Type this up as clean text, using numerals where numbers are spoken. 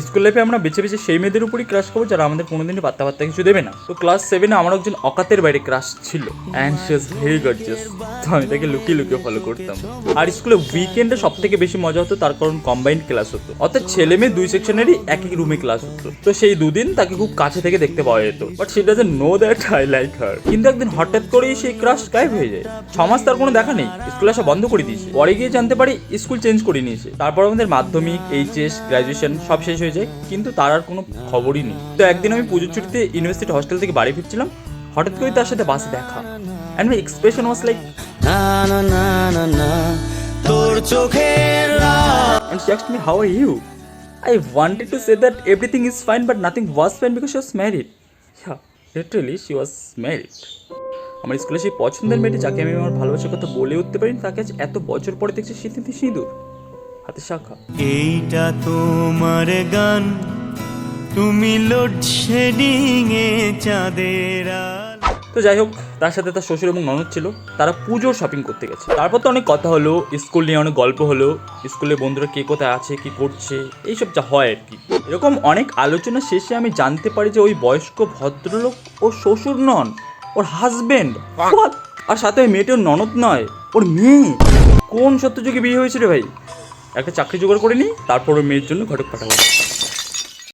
School লাইফে আমরা বেছে বেছে সেই মেয়েদের উপরই ক্রাশ করবো যারা আমাদের কোনোদিনই পাত্তা পাত্তা কিছু দেবে না। তো ক্লাস 7-এ আমার একজন অকাতের বাইরে ক্রাশ ছিল, and she was very gorgeous. তো আমি তাকে লুকিয়ে লুকিয়ে ফলো করতাম। আর স্কুলে উইকেন্ডে সব থেকে বেশি মজা হতো, তার কারণ কম্বাইন্ড ক্লাস হতো, অর্থাৎ ছেলে মেয়ে দুই সেকশনেরই এক এক রুমে ক্লাস হতো। তো সেই দুদিন তাকে খুব কাছে থেকে দেখতে পাওয়া যেত, but she doesn't know that I like her. কিন্তু একদিন হঠাৎ করেই সেই ক্রাশ গায়েব হয়ে যায়। 6 মাস তার কোনো দেখা নেই, স্কুল আসা বন্ধ করে দিয়েছে। পরে গিয়ে জানতে পারি স্কুল চেঞ্জ করে নিয়েছে। তারপর আমাদের মাধ্যমিক, এইচএস, গ্রাজুয়েশন সব শেষ হয়ে যায়, কিন্তু তার আর কোনো খবরই নেই। তো একদিন আমি পুজোর ছুটিতে ইউনিভার্সিটি হস্টেল থেকে বাড়ি ফিরছিলাম, হঠাৎ করে তার সাথে বাসে দেখা, and my expression was like তোর চোখের and she asked me how are you. I wanted to say that everything is fine but nothing was fine because she was married. Yeah, literally she was married. আমার স্কুলে সেই পছন্দের মেয়েটি যাকে আমি আমার ভালোবাসার কথা বলে উঠতে পারিনি, তাকে আজ এত বছর পরে দেখছি শীতে সিঁদুর হাতে শাখা। এইটা তোমার গান, তুমি লোডশেডিং এ চাঁদের আলো। তো যাই হোক, তার সাথে তার শ্বশুর এবং ননদ ছিল, তারা পুজোর শপিং করতে গেছে। তারপর তো অনেক কথা হলো, স্কুল নিয়ে অনেক গল্প হলো, স্কুলের বন্ধুরা কে কোথায় আছে, কি করছে, এইসব যা হয় আর কি। এরকম অনেক আলোচনা শেষে আমি জানতে পারি যে ওই বয়স্ক ভদ্রলোক ওর শ্বশুর নন, ওর হাজবেন্ড। আর সাথে ওই মেয়েটির ননদ নয়, ওর মেয়ে। কোন সত্যযুগে বিয়ে হয়েছিল ভাই? একটা চাকরি জোগাড় করে নিই, তারপর ওই মেয়ের জন্য ঘটক পাঠাবো।